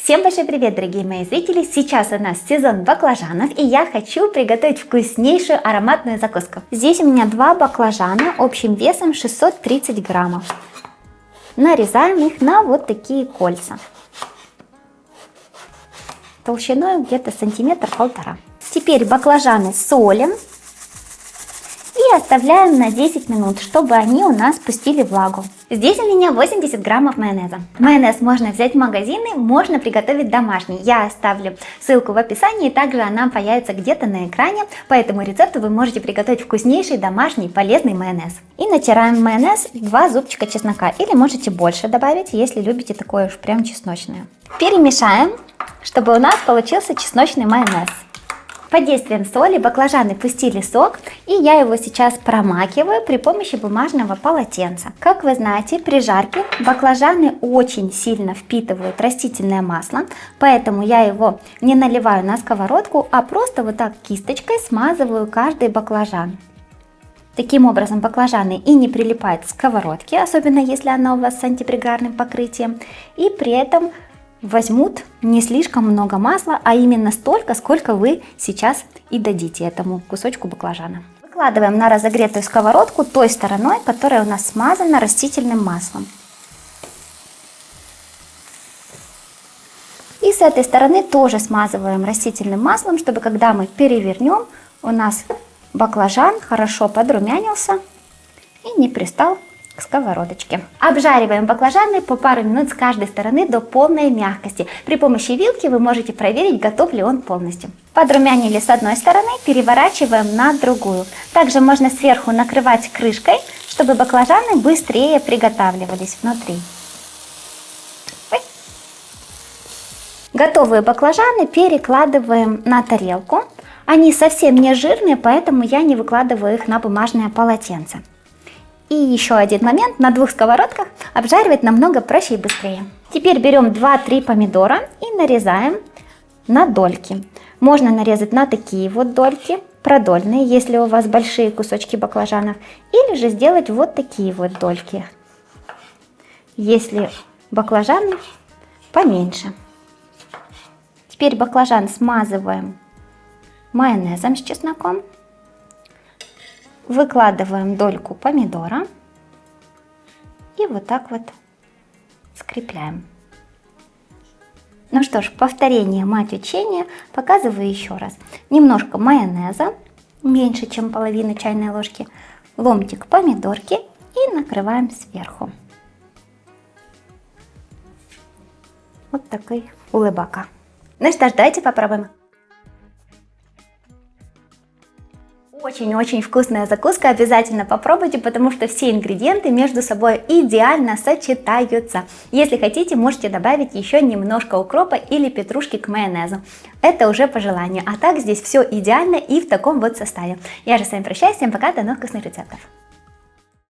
Всем большой привет, дорогие мои зрители! Сейчас у нас сезон баклажанов, и я хочу приготовить вкуснейшую ароматную закуску. Здесь у меня 2 баклажана общим весом 630 граммов. Нарезаем их на вот такие кольца. Толщиной где-то сантиметр-полтора. Теперь баклажаны солим и оставляем на 10 минут, чтобы они у нас пустили влагу. Здесь у меня 80 граммов майонеза. Майонез можно взять в магазины, можно приготовить домашний. Я оставлю ссылку в описании, также она появится где-то на экране. По этому рецепту вы можете приготовить вкуснейший домашний полезный майонез. И натираем в майонез 2 зубчика чеснока, или можете больше добавить, если любите такое уж прям чесночное. Перемешаем, чтобы у нас получился чесночный майонез. Под действием соли баклажаны пустили сок, и я его сейчас промакиваю при помощи бумажного полотенца. Как вы знаете, при жарке баклажаны очень сильно впитывают растительное масло, поэтому я его не наливаю на сковородку, а просто вот так кисточкой смазываю каждый баклажан. Таким образом баклажаны и не прилипают к сковородке, особенно если она у вас с антипригарным покрытием, и при этом возьмут не слишком много масла, а именно столько, сколько вы сейчас и дадите этому кусочку баклажана. Выкладываем на разогретую сковородку той стороной, которая у нас смазана растительным маслом. И с этой стороны тоже смазываем растительным маслом, чтобы когда мы перевернем, у нас баклажан хорошо подрумянился и не пристал к сковородочке. Обжариваем баклажаны по пару минут с каждой стороны до полной мягкости. При помощи вилки вы можете проверить, готов ли он полностью. Подрумянили с одной стороны, переворачиваем на другую. Также можно сверху накрывать крышкой, чтобы баклажаны быстрее приготавливались внутри. Готовые баклажаны перекладываем на тарелку. Они совсем не жирные, поэтому я не выкладываю их на бумажное полотенце. И еще один момент, на 2 сковородках обжаривать намного проще и быстрее. Теперь берем 2-3 помидора и нарезаем на дольки. Можно нарезать на такие вот дольки, продольные, если у вас большие кусочки баклажанов, или же сделать вот такие вот дольки, если баклажаны поменьше. Теперь баклажан смазываем майонезом с чесноком. Выкладываем дольку помидора и вот так вот скрепляем. Ну что ж, повторение мать учения, показываю еще раз. Немножко майонеза, меньше чем половину чайной ложки, ломтик помидорки и накрываем сверху. Вот такой улыбака. Ну что ж, давайте попробуем. Очень-очень вкусная закуска, обязательно попробуйте, потому что все ингредиенты между собой идеально сочетаются. Если хотите, можете добавить еще немножко укропа или петрушки к майонезу. Это уже по желанию, а так здесь все идеально и в таком вот составе. Я же с вами прощаюсь, всем пока, до новых вкусных рецептов.